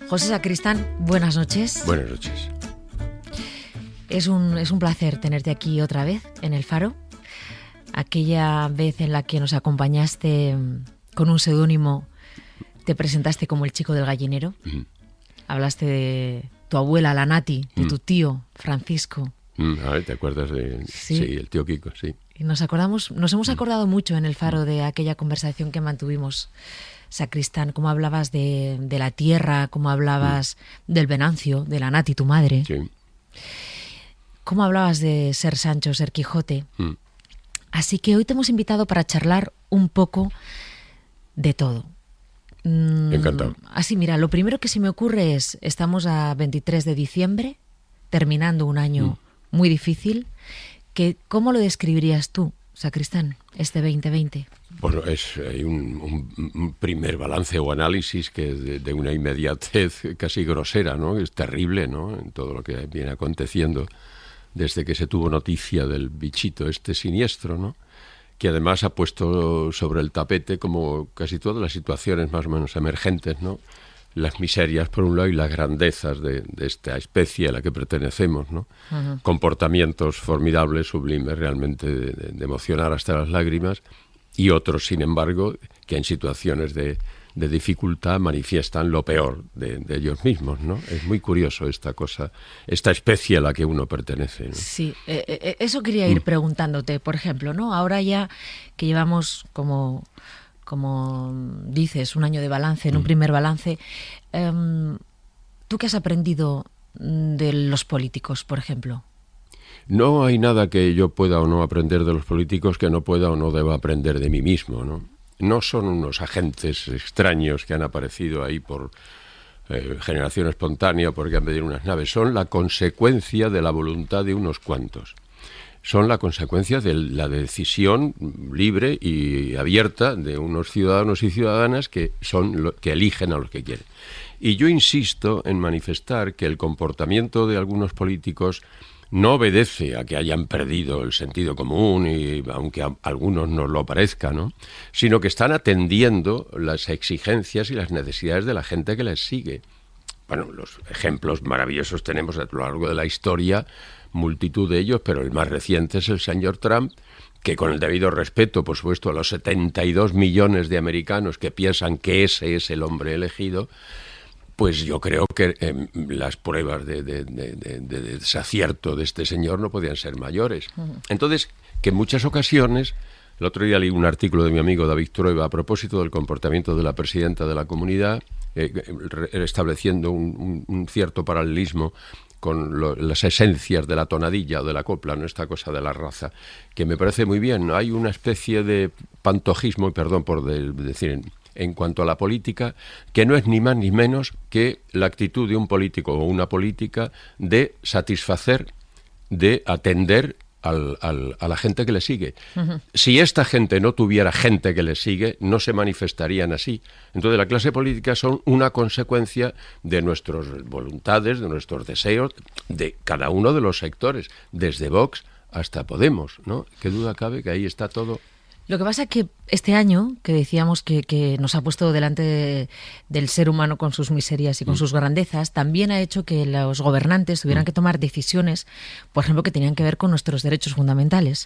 José Sacristán, buenas noches. Buenas noches. Es un placer tenerte aquí otra vez en El Faro. Aquella vez en la que nos acompañaste con un seudónimo, te presentaste como el chico del gallinero. Hablaste de tu abuela, la Nati, de tu tío, Francisco. A ver, ¿te acuerdas de...? Sí, el tío Kiko, sí. Y nos hemos acordado mucho en El Faro de aquella conversación que mantuvimos, Sacristán, cómo hablabas de la tierra, cómo hablabas del Venancio, de la Nati, tu madre. Sí. Cómo hablabas de ser Sancho, ser Quijote. Así que hoy te hemos invitado para charlar un poco de todo. Encantado. Así, mira, lo primero que se me ocurre es, estamos a 23 de diciembre, terminando un año muy difícil. ¿Cómo lo describirías tú, Sacristán, este 2020? Bueno, hay un primer balance o análisis que es de una inmediatez casi grosera, ¿no? Es terrible, ¿no? En todo lo que viene aconteciendo desde que se tuvo noticia del bichito este siniestro, ¿no? Que además ha puesto sobre el tapete, como casi todas las situaciones más o menos emergentes, ¿no? Las miserias por un lado y las grandezas de esta especie a la que pertenecemos, ¿no? Comportamientos formidables, sublimes, realmente de emocionar hasta las lágrimas, y otros, sin embargo, que en situaciones de dificultad manifiestan lo peor de ellos mismos, ¿no? Es muy curioso esta cosa, esta especie a la que uno pertenece, ¿no? Sí, eso quería ir preguntándote, por ejemplo, ¿no? Ahora ya que llevamos como dices, un año de balance, en un primer balance, ¿tú qué has aprendido de los políticos, por ejemplo? No hay nada que yo pueda o no aprender de los políticos que no pueda o no deba aprender de mí mismo, ¿no? No son unos agentes extraños que han aparecido ahí por generación espontánea, porque han pedido unas naves. Son la consecuencia de la voluntad de unos cuantos. Son la consecuencia de la decisión libre y abierta de unos ciudadanos y ciudadanas que eligen a los que quieren. Y yo insisto en manifestar que el comportamiento de algunos políticos no obedece a que hayan perdido el sentido común, y aunque a algunos nos lo parezca, ¿no? Sino que están atendiendo las exigencias y las necesidades de la gente que les sigue. Bueno, los ejemplos maravillosos tenemos a lo largo de la historia, multitud de ellos, pero el más reciente es el señor Trump, que con el debido respeto, por supuesto, a los 72 millones de americanos que piensan que ese es el hombre elegido, pues yo creo que las pruebas de desacierto de este señor no podían ser mayores. Entonces, que en muchas ocasiones, el otro día leí un artículo de mi amigo David Trueba a propósito del comportamiento de la presidenta de la comunidad, estableciendo un cierto paralelismo con las esencias de la tonadilla o de la copla, no esta cosa de la raza, que me parece muy bien. Hay una especie de pantojismo, y perdón por decir en cuanto a la política, que no es ni más ni menos que la actitud de un político o una política de satisfacer, de atender a la gente que le sigue. Si esta gente no tuviera gente que le sigue, no se manifestarían así. Entonces la clase política son una consecuencia de nuestras voluntades, de nuestros deseos, de cada uno de los sectores, desde Vox hasta Podemos, ¿no? Qué duda cabe que ahí está todo. Lo que pasa es que este año, que decíamos que nos ha puesto delante del ser humano con sus miserias y con sus grandezas, también ha hecho que los gobernantes tuvieran que tomar decisiones, por ejemplo, que tenían que ver con nuestros derechos fundamentales,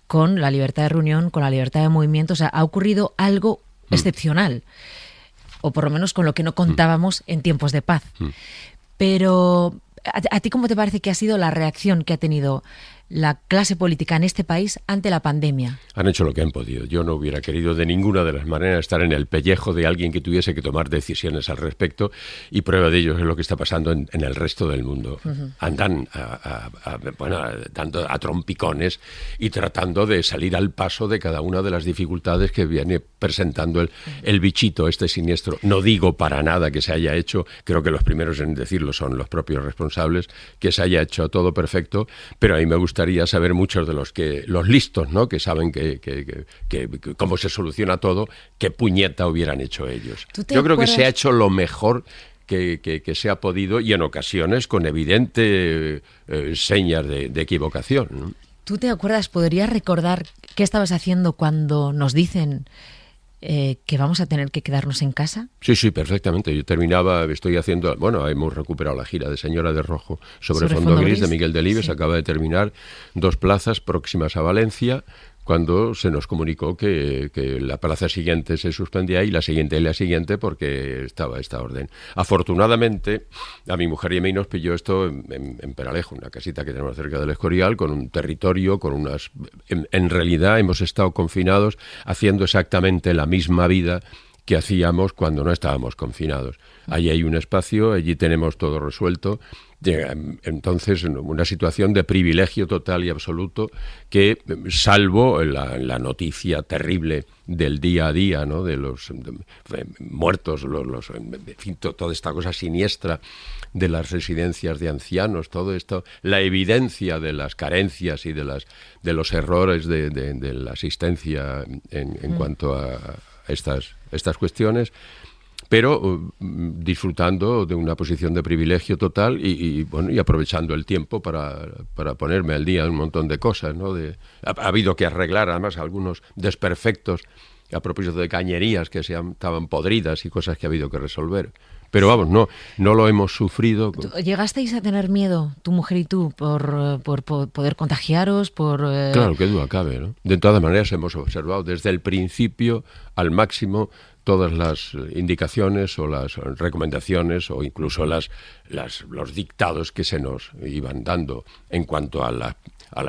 con la libertad de reunión, con la libertad de movimiento. O sea, ha ocurrido algo excepcional, o por lo menos con lo que no contábamos en tiempos de paz. Pero, ¿a ti cómo te parece que ha sido la reacción que ha tenido la clase política en este país ante la pandemia? Han hecho lo que han podido. Yo no hubiera querido de ninguna de las maneras estar en el pellejo de alguien que tuviese que tomar decisiones al respecto, y prueba de ello es lo que está pasando en el resto del mundo. Andan dando a trompicones y tratando de salir al paso de cada una de las dificultades que viene presentando el bichito este siniestro. No digo para nada que se haya hecho, creo que los primeros en decirlo son los propios responsables, que se haya hecho todo perfecto, pero a mí me gustaría saber muchos de los listos, ¿no? Que saben que cómo se soluciona todo, qué puñeta hubieran hecho ellos. Yo creo que se ha hecho lo mejor que se ha podido, y en ocasiones con evidente señas de equivocación, ¿no? ¿Tú te acuerdas, podrías recordar qué estabas haciendo cuando nos dicen que vamos a tener que quedarnos en casa? Sí, perfectamente. Yo estoy haciendo, hemos recuperado la gira de Señora de Rojo sobre Fondo Gris de Miguel Delibes, sí. Acaba de terminar 2 plazas próximas a Valencia, cuando se nos comunicó que la plaza siguiente se suspendía y la siguiente porque estaba esta orden. Afortunadamente, a mi mujer y a mí nos pilló esto en Peralejo, una casita que tenemos cerca del Escorial, con un territorio, con unas... En realidad hemos estado confinados haciendo exactamente la misma vida que hacíamos cuando no estábamos confinados. Allí hay un espacio, allí tenemos todo resuelto. Entonces, una situación de privilegio total y absoluto que, salvo la noticia terrible del día a día, ¿no?, de los muertos, en fin, toda esta cosa siniestra de las residencias de ancianos, todo esto, la evidencia de las carencias y de los errores de la asistencia en cuanto a estas cuestiones, pero disfrutando de una posición de privilegio total y aprovechando el tiempo para ponerme al día un montón de cosas, ¿no? Ha habido que arreglar además algunos desperfectos a propósito de cañerías que estaban podridas y cosas que ha habido que resolver. Pero vamos, no lo hemos sufrido. ¿Llegasteis a tener miedo, tu mujer y tú, por poder contagiaros? Claro, qué duda cabe, ¿no? De todas maneras hemos observado desde el principio al máximo todas las indicaciones o las recomendaciones o incluso los dictados que se nos iban dando en cuanto a la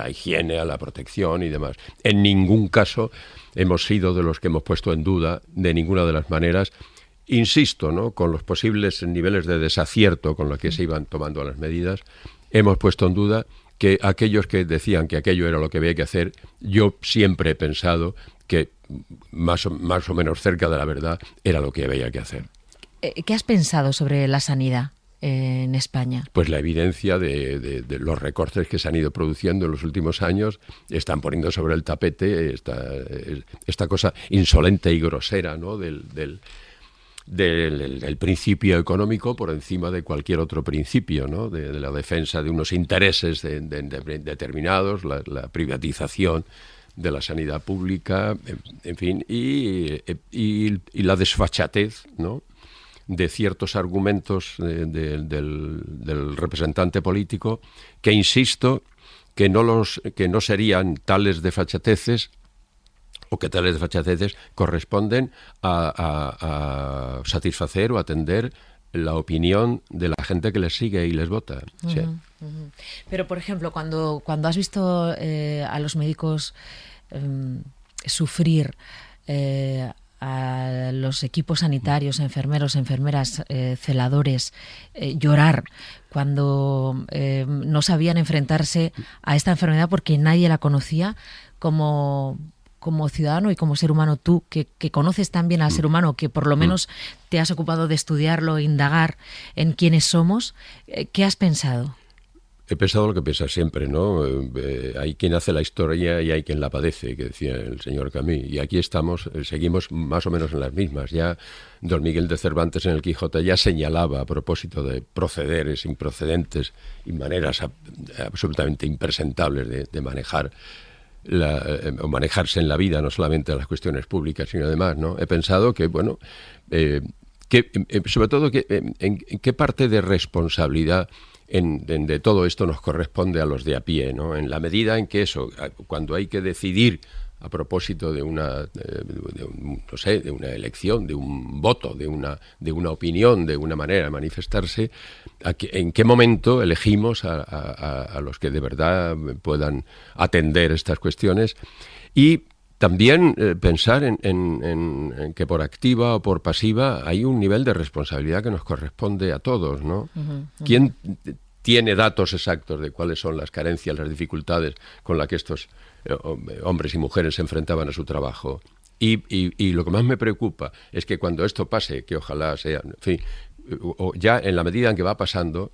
higiene, a la protección y demás. En ningún caso hemos sido de los que hemos puesto en duda, de ninguna de las maneras. Insisto, ¿no?, con los posibles niveles de desacierto con los que se iban tomando las medidas, hemos puesto en duda que aquellos que decían que aquello era lo que había que hacer, yo siempre he pensado que más o menos cerca de la verdad era lo que había que hacer. ¿Qué has pensado sobre la sanidad en España? Pues la evidencia de los recortes que se han ido produciendo en los últimos años están poniendo sobre el tapete esta cosa insolente y grosera, ¿no?, del principio económico por encima de cualquier otro principio, ¿no?, de la defensa de unos intereses determinados, la privatización de la sanidad pública, en fin, y la desfachatez, ¿no?, de ciertos argumentos del representante político que, insisto, que no serían tales desfachateces o que tales desfachateces corresponden a satisfacer o atender la opinión de la gente que les sigue y les vota. Uh-huh, sí. Uh-huh. Pero, por ejemplo, cuando has visto a los médicos sufrir, a los equipos sanitarios, enfermeros, enfermeras, celadores, llorar cuando no sabían enfrentarse a esta enfermedad porque nadie la conocía, como ciudadano y como ser humano, tú que conoces tan bien al ser humano, que por lo menos te has ocupado de estudiarlo, indagar en quiénes somos, ¿qué has pensado? He pensado lo que piensa siempre, ¿no? Hay quien hace la historia y hay quien la padece, que decía el señor Camus. Y aquí estamos, seguimos más o menos en las mismas. Ya don Miguel de Cervantes en el Quijote ya señalaba a propósito de procederes improcedentes y maneras absolutamente impresentables de manejar o manejarse en la vida, no solamente las cuestiones públicas, sino además, ¿no? He pensado que, bueno, sobre todo en qué parte de responsabilidad de todo esto nos corresponde a los de a pie, ¿no? En la medida en que eso, cuando hay que decidir a propósito de una elección, de un voto, de una opinión, de una manera de manifestarse, en qué momento elegimos a los que de verdad puedan atender estas cuestiones, y también pensar en que por activa o por pasiva hay un nivel de responsabilidad que nos corresponde a todos, ¿no? Uh-huh, uh-huh. ¿Quién tiene datos exactos de cuáles son las carencias, las dificultades con las que estos hombres y mujeres se enfrentaban a su trabajo? Y lo que más me preocupa es que cuando esto pase, que ojalá sea, en fin, o ya en la medida en que va pasando,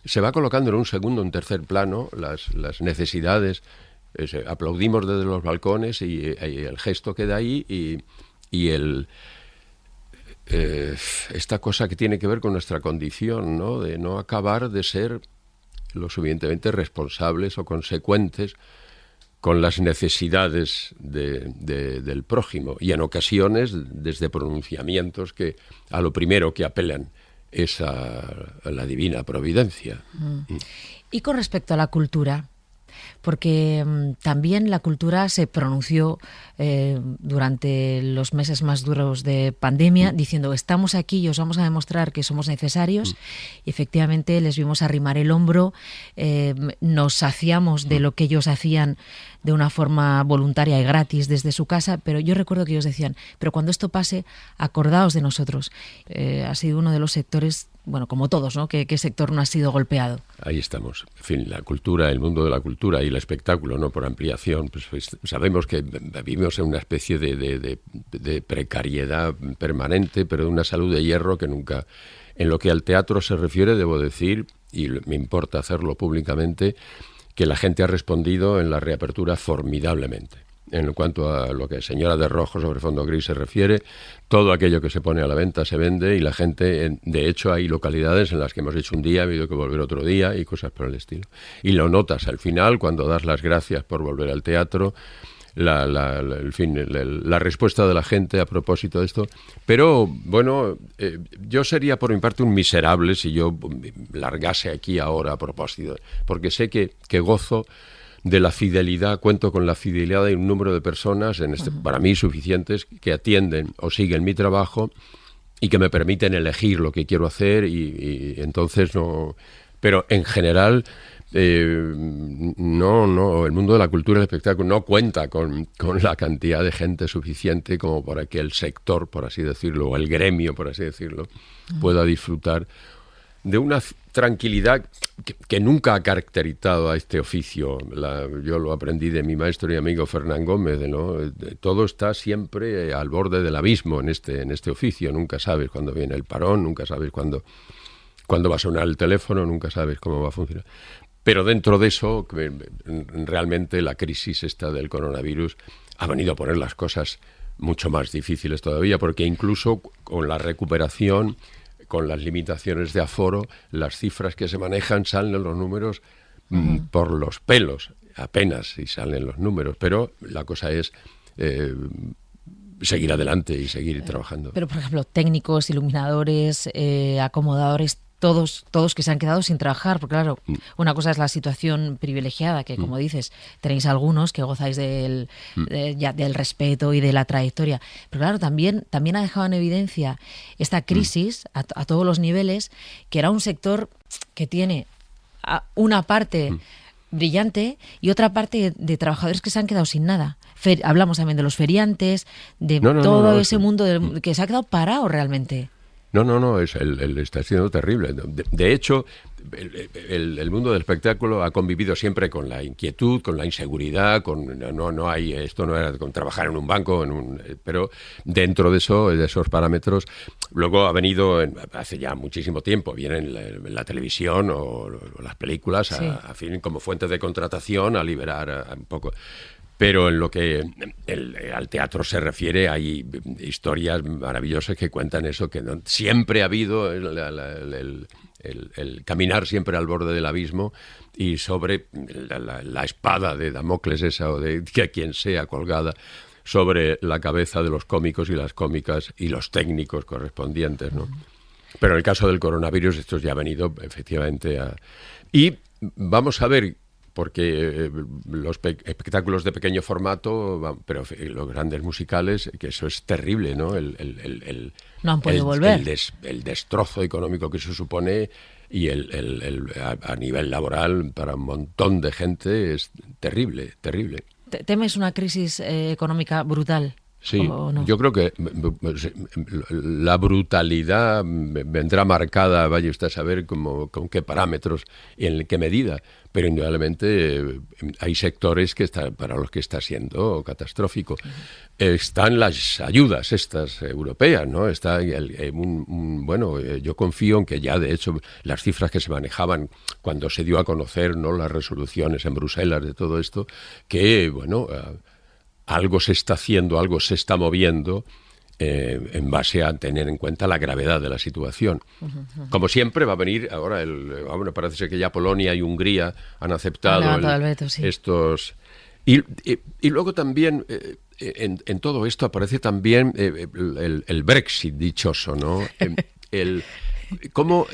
se va colocando en un segundo o un tercer plano las necesidades. Aplaudimos desde los balcones y el gesto queda ahí y esta cosa que tiene que ver con nuestra condición, ¿no?, de no acabar de ser lo suficientemente responsables o consecuentes con las necesidades del prójimo, y en ocasiones desde pronunciamientos que a lo primero que apelan es a la divina providencia. Y con respecto a la cultura, porque también la cultura se pronunció durante los meses más duros de pandemia, diciendo estamos aquí y os vamos a demostrar que somos necesarios. Y efectivamente les vimos arrimar el hombro, nos saciamos de lo que ellos hacían de una forma voluntaria y gratis desde su casa, pero yo recuerdo que ellos decían, pero cuando esto pase, acordaos de nosotros. Ha sido uno de los sectores, bueno, como todos, ¿no? ¿Qué sector no ha sido golpeado? Ahí estamos. En fin, la cultura, el mundo de la cultura y el espectáculo, ¿no? Por ampliación, pues sabemos que vivimos en una especie de precariedad permanente, pero de una salud de hierro que nunca... En lo que al teatro se refiere, debo decir, y me importa hacerlo públicamente, que la gente ha respondido en la reapertura formidablemente. En cuanto a lo que Señora de Rojo sobre fondo gris se refiere, todo aquello que se pone a la venta se vende y la gente, de hecho hay localidades en las que hemos hecho un día, ha habido que volver otro día y cosas por el estilo. Y lo notas al final cuando das las gracias por volver al teatro, la respuesta de la gente a propósito de esto. Pero bueno, yo sería por mi parte un miserable si yo largase aquí ahora a propósito, porque sé que gozo de la fidelidad, cuento con la fidelidad de un número de personas, para mí suficientes, que atienden o siguen mi trabajo y que me permiten elegir lo que quiero hacer y entonces no... Pero en general... no, el mundo de la cultura y el espectáculo no cuenta con la cantidad de gente suficiente como para que el sector, por así decirlo, o el gremio, por así decirlo, pueda disfrutar de una tranquilidad que nunca ha caracterizado a este oficio. Yo lo aprendí de mi maestro y amigo Fernán Gómez, ¿no? Todo está siempre al borde del abismo en este oficio. Nunca sabes cuándo viene el parón, nunca sabes cuándo va a sonar el teléfono, nunca sabes cómo va a funcionar. Pero dentro de eso, realmente la crisis esta del coronavirus ha venido a poner las cosas mucho más difíciles todavía, porque incluso con la recuperación, con las limitaciones de aforo, las cifras que se manejan salen los números por los pelos, apenas si salen los números, pero la cosa es seguir adelante y seguir trabajando. Pero, por ejemplo, técnicos, iluminadores, acomodadores, todos que se han quedado sin trabajar, porque claro, una cosa es la situación privilegiada, que como dices, tenéis algunos que gozáis del respeto y de la trayectoria, pero claro, también ha dejado en evidencia esta crisis a todos los niveles, que era un sector que tiene una parte brillante y otra parte de trabajadores que se han quedado sin nada. Hablamos también de los feriantes, de todo ese mundo que se ha quedado parado realmente. No, está siendo terrible. De hecho, el mundo del espectáculo ha convivido siempre con la inquietud, con la inseguridad, esto no era con trabajar en un banco, pero dentro de esos parámetros, luego ha venido hace ya muchísimo tiempo, viene en la televisión o las películas, sí, a fin como fuente de contratación, a liberar un poco. Pero en lo que al teatro se refiere, hay historias maravillosas que cuentan eso, que siempre ha habido el caminar siempre al borde del abismo y sobre la espada de Damocles esa o de quien sea colgada sobre la cabeza de los cómicos y las cómicas y los técnicos correspondientes, ¿no? Pero en el caso del coronavirus esto ya ha venido efectivamente Y vamos a ver, porque los espectáculos de pequeño formato, pero los grandes musicales, que eso es terrible, ¿no? No han podido volver. El destrozo económico que eso supone y a nivel laboral para un montón de gente es terrible, terrible. ¿Temes una crisis económica brutal? Sí, no? Yo creo que la brutalidad vendrá marcada, vaya usted a saber con qué parámetros y en qué medida, pero indudablemente hay sectores para los que está siendo catastrófico. Uh-huh. Están las ayudas estas europeas, ¿no? Está yo confío en que ya de hecho las cifras que se manejaban cuando se dio a conocer, ¿no?, las resoluciones en Bruselas de todo esto, que algo se está haciendo, algo se está moviendo en base a tener en cuenta la gravedad de la situación. Uh-huh. Como siempre va a venir ahora, parece ser que ya Polonia y Hungría han aceptado el veto, sí, Y luego también en todo esto aparece también el Brexit dichoso, ¿no? Cómo,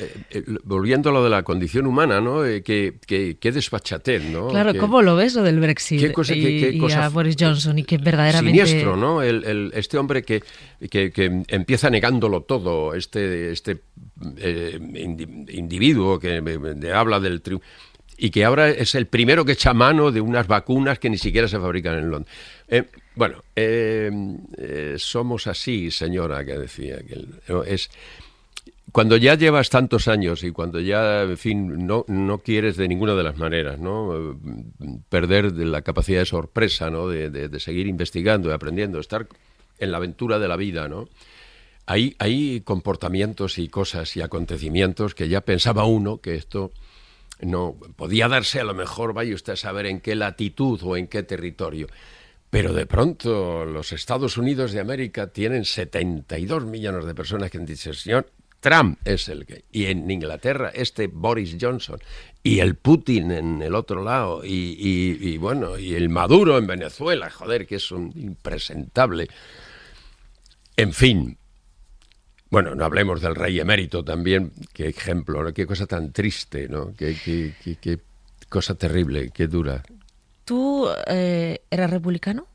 volviendo a lo de la condición humana, ¿no? Qué desfachatez, ¿no? Claro, ¿cómo lo ves lo del Brexit? Qué cosa, y a Boris Johnson, y que verdaderamente... Siniestro, ¿no? Este hombre que empieza negándolo todo, este individuo que habla del triunfo, y que ahora es el primero que echa mano de unas vacunas que ni siquiera se fabrican en Londres. Somos así, señora, que decía que es... Cuando ya llevas tantos años y cuando ya, en fin, no quieres de ninguna de las maneras, ¿no? Perder de la capacidad de sorpresa, ¿no? De seguir investigando y aprendiendo, estar en la aventura de la vida, ¿no? Hay comportamientos y cosas y acontecimientos que ya pensaba uno que esto no podía darse, a lo mejor, vaya usted a saber en qué latitud o en qué territorio. Pero de pronto los Estados Unidos de América tienen 72 millones de personas que han dicho, señor, Trump es el que... Y en Inglaterra, Boris Johnson, y el Putin en el otro lado, y el Maduro en Venezuela, joder, que es un impresentable. En fin, bueno, no hablemos del rey emérito también, qué ejemplo, ¿no? Qué cosa tan triste, ¿no? Qué cosa terrible, qué dura. ¿Tú eras republicano?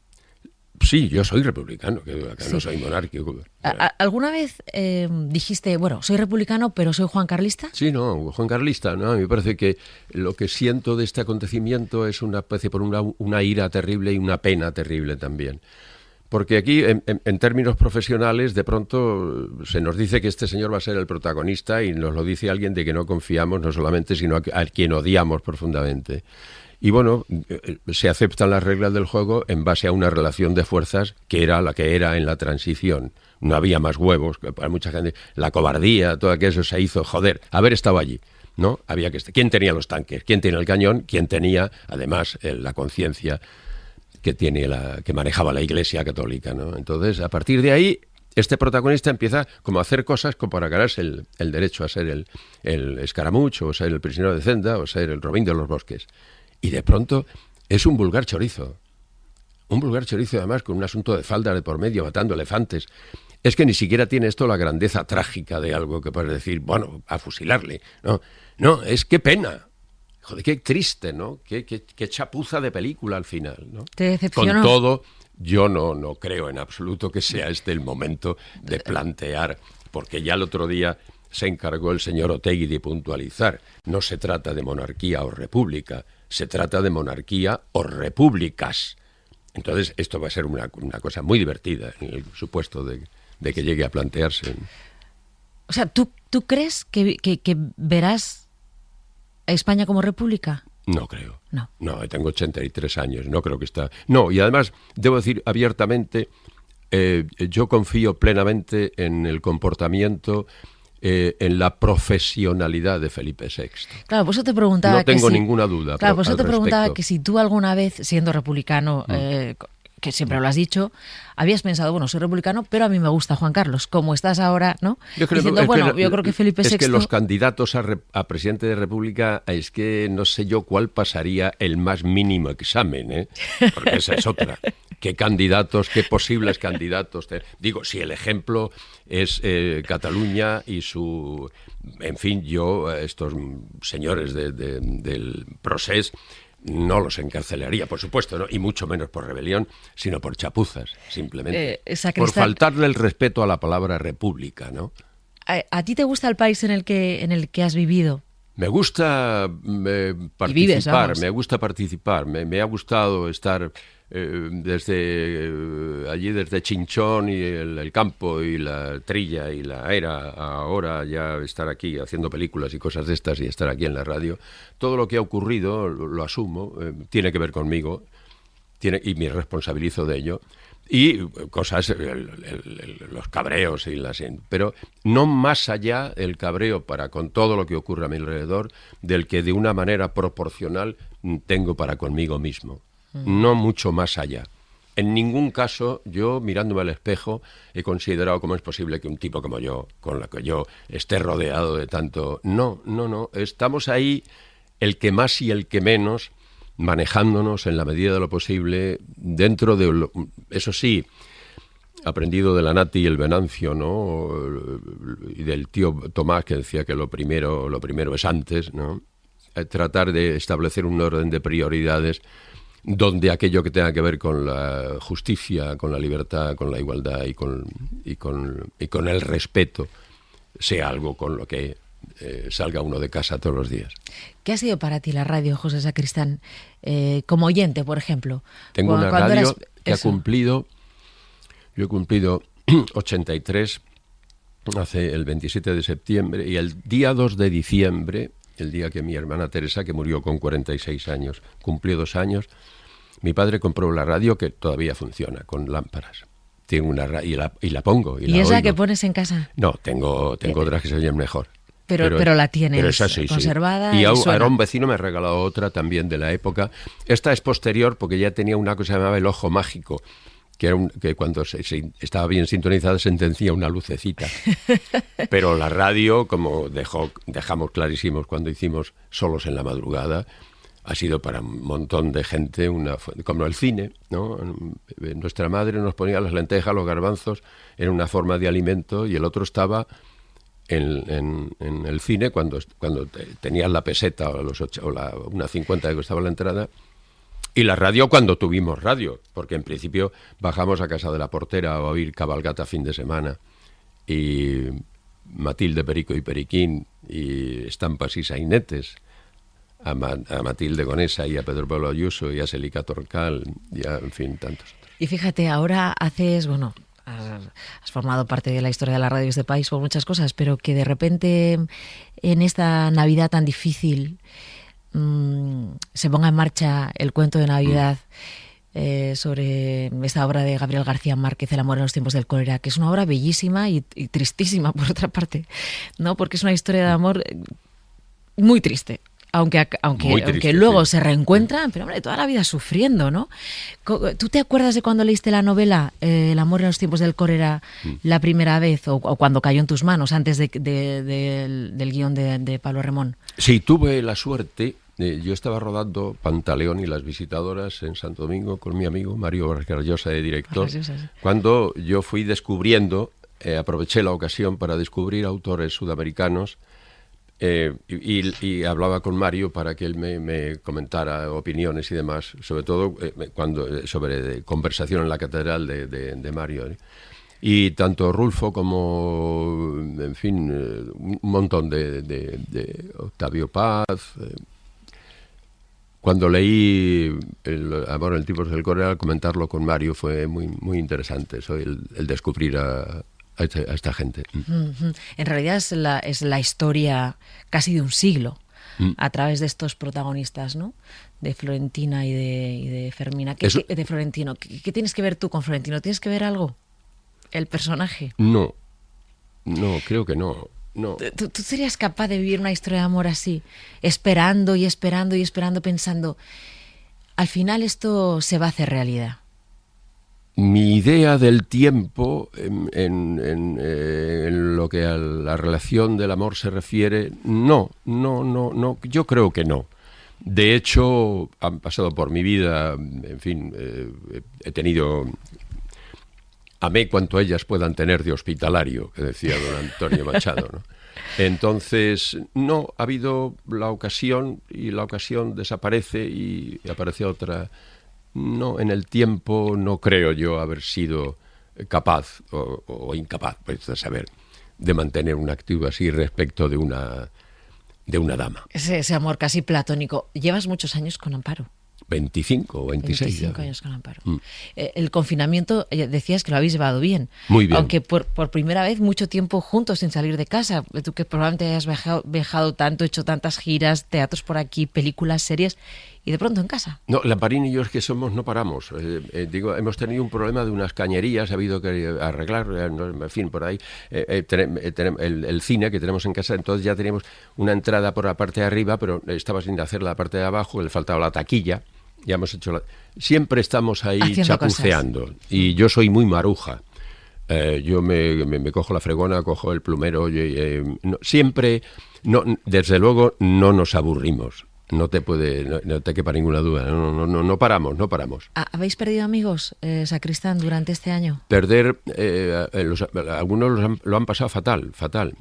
Sí, yo soy republicano, que no soy monárquico. ¿Alguna vez dijiste, bueno, soy republicano, pero soy juancarlista? Sí, no, juancarlista, ¿no? A mí me parece que lo que siento de este acontecimiento es una especie, por una ira terrible y una pena terrible también. Porque aquí, en términos profesionales, de pronto se nos dice que este señor va a ser el protagonista y nos lo dice alguien de que no confiamos, no solamente, sino a quien odiamos profundamente. Y bueno, se aceptan las reglas del juego en base a una relación de fuerzas que era la que era en la transición. No había más huevos, para mucha gente. La cobardía, todo aquello se hizo, joder, haber estado allí, ¿no? Había que... ¿Quién tenía los tanques? ¿Quién tenía el cañón? ¿Quién tenía, además, la conciencia que manejaba la Iglesia Católica, ¿no? Entonces, a partir de ahí, este protagonista empieza como a hacer cosas como para ganarse el derecho a ser el escaramucho, o ser el prisionero de Zenda, o ser el Robín de los Bosques. Y de pronto es un vulgar chorizo. Un vulgar chorizo, además, con un asunto de falda de por medio, matando elefantes. Es que ni siquiera tiene esto la grandeza trágica de algo que puedes decir, bueno, a fusilarle. No, es qué pena. Joder, qué triste, ¿no? Qué chapuza de película al final, ¿no? ¿Te decepcionó? Con todo, yo no creo en absoluto que sea este el momento de plantear, porque ya el otro día se encargó el señor Otegi de puntualizar. No se trata de monarquía o república, se trata de monarquía o repúblicas. Entonces, esto va a ser una cosa muy divertida en el supuesto de que llegue a plantearse. O sea, ¿tú crees que verás a España como república? No creo. No, tengo 83 años, no creo que está... No, y además, debo decir abiertamente, yo confío plenamente en el comportamiento... en la profesionalidad de Felipe VI. Claro, por eso te preguntaba. No tengo ninguna duda. Claro, por eso te preguntaba que si tú alguna vez, siendo republicano, que siempre lo has dicho, habías pensado, bueno, soy republicano, pero a mí me gusta Juan Carlos, como estás ahora, ¿no? Yo creo que Felipe VI... Es que los candidatos a presidente de República, es que no sé yo cuál pasaría el más mínimo examen, ¿eh? Porque esa es otra. ¿Qué candidatos, qué posibles candidatos? Digo, si el ejemplo es Cataluña y su... En fin, yo, estos señores del Procés, no los encarcelaría, por supuesto, ¿no? Y mucho menos por rebelión, sino por chapuzas, simplemente. Por faltarle el respeto a la palabra república, ¿no? ¿A ti te gusta el país en el que has vivido? Me gusta participar, me ha gustado estar desde Chinchón y el campo y la trilla y la era, ahora ya estar aquí haciendo películas y cosas de estas y estar aquí en la radio. Todo lo que ha ocurrido lo asumo, tiene que ver conmigo y me responsabilizo de ello. Y cosas, los cabreos pero no más allá el cabreo con todo lo que ocurre a mi alrededor del que de una manera proporcional tengo para conmigo mismo. No mucho más allá. En ningún caso, yo mirándome al espejo he considerado cómo es posible que un tipo como yo, con la que yo esté rodeado de tanto... No. Estamos ahí, el que más y el que menos, manejándonos en la medida de lo posible dentro de eso sí, aprendido de la Nati y el Venancio, ¿no? Y del tío Tomás, que decía que lo primero es antes, ¿no? Tratar de establecer un orden de prioridades donde aquello que tenga que ver con la justicia, con la libertad, con la igualdad y con el respeto sea algo con lo que salga uno de casa todos los días. ¿Qué ha sido para ti la radio, José Sacristán? Como oyente, por ejemplo. Tengo una radio que ha cumplido... Yo he cumplido 83 hace el 27 de septiembre y el día 2 de diciembre, el día que mi hermana Teresa, que murió con 46 años, cumplió 2 años, mi padre compró la radio que todavía funciona, con lámparas. Tiene una y la pongo. ¿Y esa que pones en casa? No, tengo otras que se oyen mejor. Pero la tienes pero esa sí, conservada. Sí. Y ahora un vecino me ha regalado otra también de la época. Esta es posterior porque ya tenía una cosa que se llamaba el ojo mágico, que cuando se estaba bien sintonizada se encendía una lucecita. Pero la radio, como dejamos clarísimos cuando hicimos Solos en la Madrugada, ha sido para un montón de gente, como el cine, ¿no? Nuestra madre nos ponía las lentejas, los garbanzos, en una forma de alimento, y el otro estaba en el cine cuando tenías la peseta o una 50 que costaba la entrada. Y la radio cuando tuvimos radio, porque en principio bajamos a casa de la portera a oír Cabalgata fin de semana, y Matilde, Perico y Periquín, y Estampas y Sainetes, a Matilde Gonesa y a Pedro Pablo Ayuso y a Celica Torcal, y en fin, tantos otros. Y fíjate, ahora has formado parte de la historia de la radio de este país por muchas cosas, pero que de repente en esta Navidad tan difícil se ponga en marcha el cuento de Navidad sobre esta obra de Gabriel García Márquez, El amor en los tiempos del cólera, que es una obra bellísima y tristísima por otra parte, ¿no? Porque es una historia de amor muy triste. Aunque luego se reencuentran, pero hombre, toda la vida sufriendo, ¿no? ¿Tú te acuerdas de cuando leíste la novela El amor en los tiempos del cólera la primera vez o cuando cayó en tus manos antes del guión de Pablo Remón? Sí, tuve la suerte. Yo estaba rodando Pantaleón y las visitadoras en Santo Domingo con mi amigo Mario Vargas Llosa, de director. Sí. Cuando yo fui descubriendo, aproveché la ocasión para descubrir autores sudamericanos. Y hablaba con Mario para que él me comentara opiniones y demás, sobre todo sobre conversación en la catedral de Mario, ¿eh? Y tanto Rulfo como, en fin, un montón de Octavio Paz. Cuando leí El amor en tiempos del cólera, comentarlo con Mario fue muy, muy interesante, el descubrir a esta gente. En realidad es la historia casi de un siglo a través de estos protagonistas, ¿no? De Florentina y de Fermina. De Florentino. ¿Qué tienes que ver tú con Florentino? ¿Tienes que ver algo? ¿El personaje? No, creo que no. ¿Tú serías capaz de vivir una historia de amor así? Esperando y esperando y esperando, pensando, al final esto se va a hacer realidad. Mi idea del tiempo en lo que a la relación del amor se refiere, no, yo creo que no. De hecho, han pasado por mi vida, en fin, he tenido... Amé cuanto ellas puedan tener de hospitalario, que decía don Antonio Machado, ¿no? Entonces, no, ha habido la ocasión y la ocasión desaparece y aparece otra... No, en el tiempo no creo yo haber sido capaz o incapaz, pues, de saber, de mantener una actitud así respecto de una dama. Ese amor casi platónico. Llevas muchos años con Amparo. 25 o 26. 25 años con Amparo. El confinamiento, decías que lo habéis llevado bien. Muy bien. Aunque por primera vez mucho tiempo juntos sin salir de casa. Tú que probablemente hayas viajado tanto, hecho tantas giras, teatros por aquí, películas, series, y de pronto en casa. No, Lamparín y yo es que no paramos. Hemos tenido un problema de unas cañerías, ha habido que arreglar, en fin, por ahí. El cine que tenemos en casa, entonces ya teníamos una entrada por la parte de arriba, pero estaba sin hacer la parte de abajo, le faltaba la taquilla. Ya hemos hecho siempre estamos ahí haciendo chapuceando cosas. Y yo soy muy maruja. Yo me cojo la fregona, cojo el plumero, siempre, desde luego no nos aburrimos. No te quepa ninguna duda. No paramos. ¿Habéis perdido amigos, sacristán, durante este año? Perder, algunos lo han pasado fatal.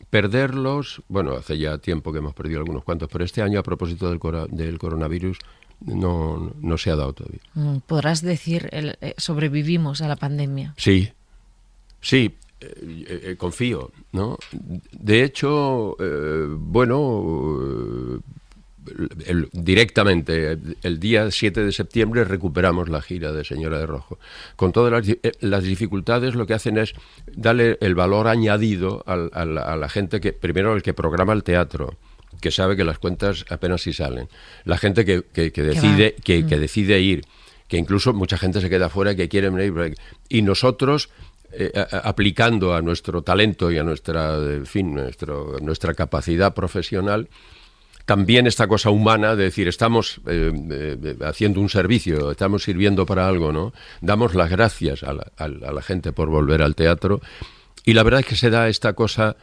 Perderlos, bueno, hace ya tiempo que hemos perdido algunos cuantos, pero este año, a propósito del coronavirus, no se ha dado todavía. ¿Podrás decir, sobrevivimos a la pandemia? Sí, confío, ¿no? De hecho, directamente el día 7 de septiembre recuperamos la gira de Señora de Rojo. Con todas las dificultades, lo que hacen es darle el valor añadido a la gente que, primero, el que programa el teatro, que sabe que las cuentas apenas si salen, la gente que decide ir, que incluso mucha gente se queda fuera, que quiere venir, y nosotros aplicando a nuestro talento y a nuestra capacidad profesional también esta cosa humana de decir, estamos haciendo un servicio, estamos sirviendo para algo, ¿no? Damos las gracias a la gente por volver al teatro, y la verdad es que se da esta cosa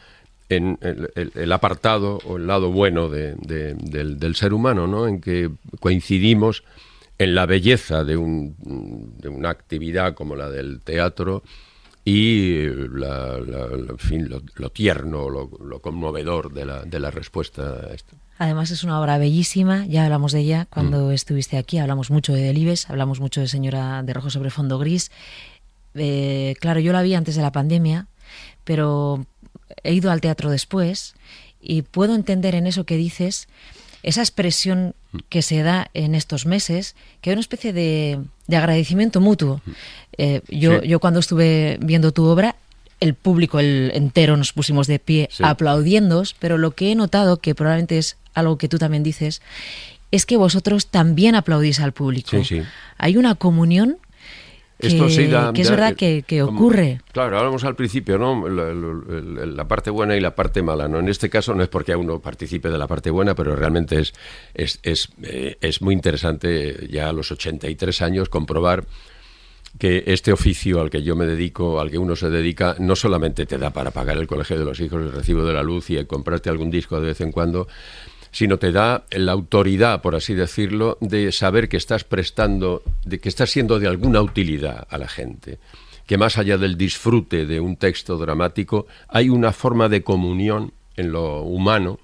en el apartado o el lado bueno del ser humano, ¿no? En que coincidimos en la belleza de una actividad como la del teatro y lo tierno, lo conmovedor de la respuesta a esto. Además es una obra bellísima, ya hablamos de ella cuando estuviste aquí, hablamos mucho de Delibes, hablamos mucho de Señora de Rojo sobre fondo gris. Claro, yo la vi antes de la pandemia, pero he ido al teatro después y puedo entender en eso que dices, esa expresión que se da en estos meses, que hay una especie de agradecimiento mutuo. Yo cuando estuve viendo tu obra, el público entero nos pusimos de pie aplaudiéndoos, pero lo que he notado, que probablemente es algo que tú también dices, es que vosotros también aplaudís al público. Sí. Hay una comunión que es verdad que ocurre. Claro, hablamos al principio, ¿no? La parte buena y la parte mala, ¿no? En este caso no es porque uno participe de la parte buena, pero realmente es muy interesante ya a los 83 años comprobar que este oficio al que yo me dedico, al que uno se dedica, no solamente te da para pagar el colegio de los hijos, el recibo de la luz y comprarte algún disco de vez en cuando, sino te da la autoridad, por así decirlo, de saber que estás prestando, de que estás siendo de alguna utilidad a la gente, que más allá del disfrute de un texto dramático, hay una forma de comunión en lo humano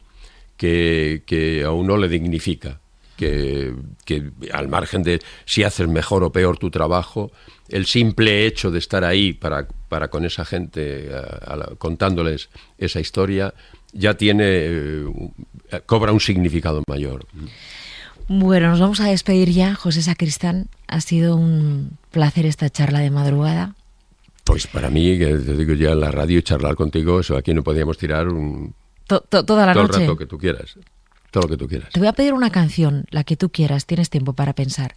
que a uno le dignifica, que al margen de si haces mejor o peor tu trabajo, el simple hecho de estar ahí para con esa gente, contándoles esa historia, ya cobra un significado mayor. Bueno, nos vamos a despedir ya, José Sacristán. Ha sido un placer esta charla de madrugada. Pues para mí, que te digo ya en la radio, charlar contigo, eso aquí no podíamos tirar toda la noche. Todo el rato que tú quieras. Todo lo que tú quieras. Te voy a pedir una canción, la que tú quieras, tienes tiempo para pensar,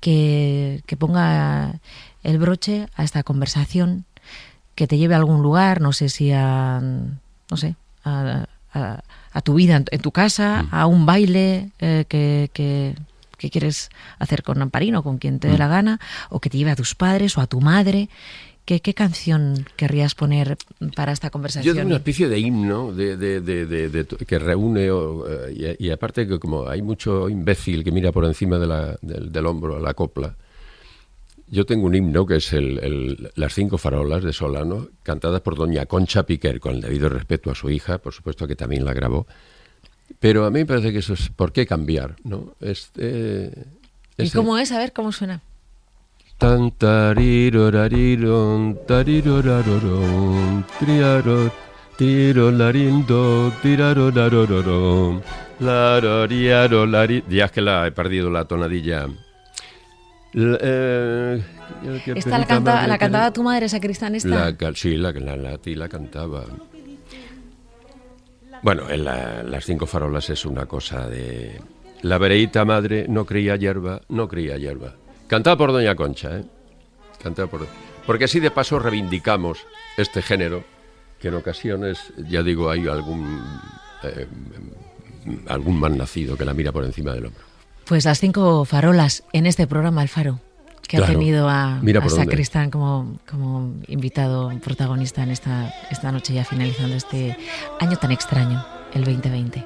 que ponga el broche a esta conversación, que te lleve a algún lugar, no sé si a tu vida en tu casa, a un baile que quieres hacer con Amparino, con quien te dé la gana, o que te lleve a tus padres o a tu madre. ¿Qué canción querrías poner para esta conversación? Yo tengo una especie de himno que reúne, y aparte que como hay mucho imbécil que mira por encima del hombro a la copla, yo tengo un himno que es Las cinco farolas de Solano, cantadas por doña Concha Piquer, con el debido respeto a su hija, por supuesto que también la grabó. Pero a mí me parece que eso es ¿por qué cambiar? ¿No? ¿Y cómo es? A ver, ¿cómo suena? Tan tarirorariron, tarirorararon, triaro, tirolarindo, tirarorararon, laroriarolari. Ya es que he perdido la tonadilla. ¿Esta la cantaba tu madre, Sacristán, esta? Sí, la cantaba. Bueno, Las cinco farolas es una cosa de... La vereíta madre no cría hierba. Cantada por doña Concha, porque así de paso reivindicamos este género, que en ocasiones, ya digo, hay algún mal nacido que la mira por encima del hombro. Pues Las cinco farolas en este programa El Faro, que ha tenido a Sacristán como invitado protagonista en esta noche, ya finalizando este año tan extraño, el 2020.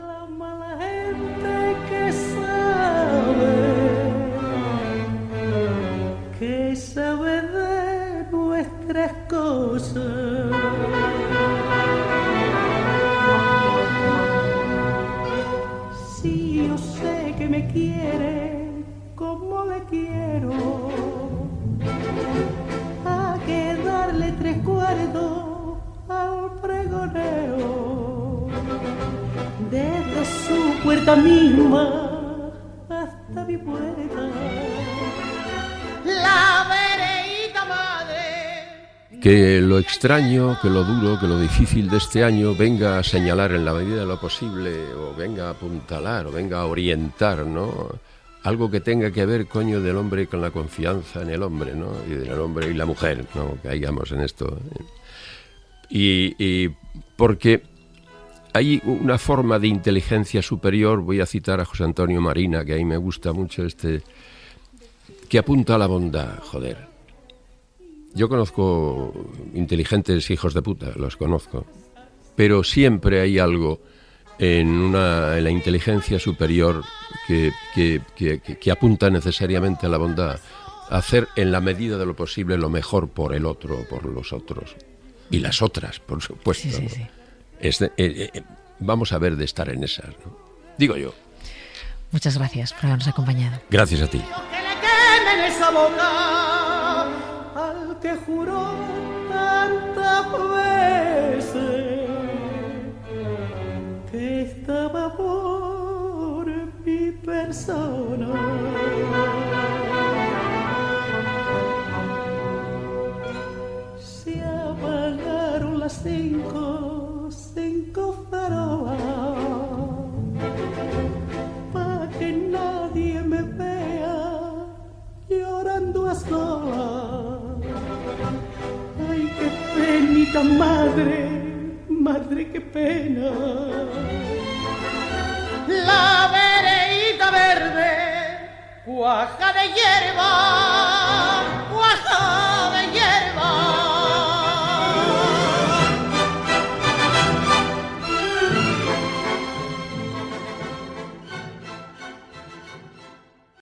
nuestras cosas. Si yo sé que me quiere como le quiero, a que darle 3/4 al pregoneo, desde su puerta misma hasta mi puerta, la vereíta madre. Que lo extraño, que lo duro, que lo difícil de este año venga a señalar en la medida de lo posible, o venga a apuntalar, o venga a orientar, ¿no? Algo que tenga que ver, coño, del hombre con la confianza en el hombre, ¿no? Y del hombre y la mujer, ¿no? Caigamos en esto. Y porque hay una forma de inteligencia superior, voy a citar a José Antonio Marina, que a mí me gusta mucho que apunta a la bondad, joder. Yo conozco inteligentes hijos de puta, los conozco, pero siempre hay algo en la inteligencia superior que apunta necesariamente a la bondad, a hacer en la medida de lo posible lo mejor por el otro, por los otros y las otras, por supuesto. Sí, sí, sí. Vamos a ver de estar en esas, ¿no? Digo yo. Muchas gracias por habernos acompañado. Gracias a ti. Al que juró tantas veces que estaba por mi persona. Se apagaron las 5 farolas pa' que nadie me vea llorando a solas. Ay, qué penita, madre, qué pena. La vereíta verde, cuaja de hierba.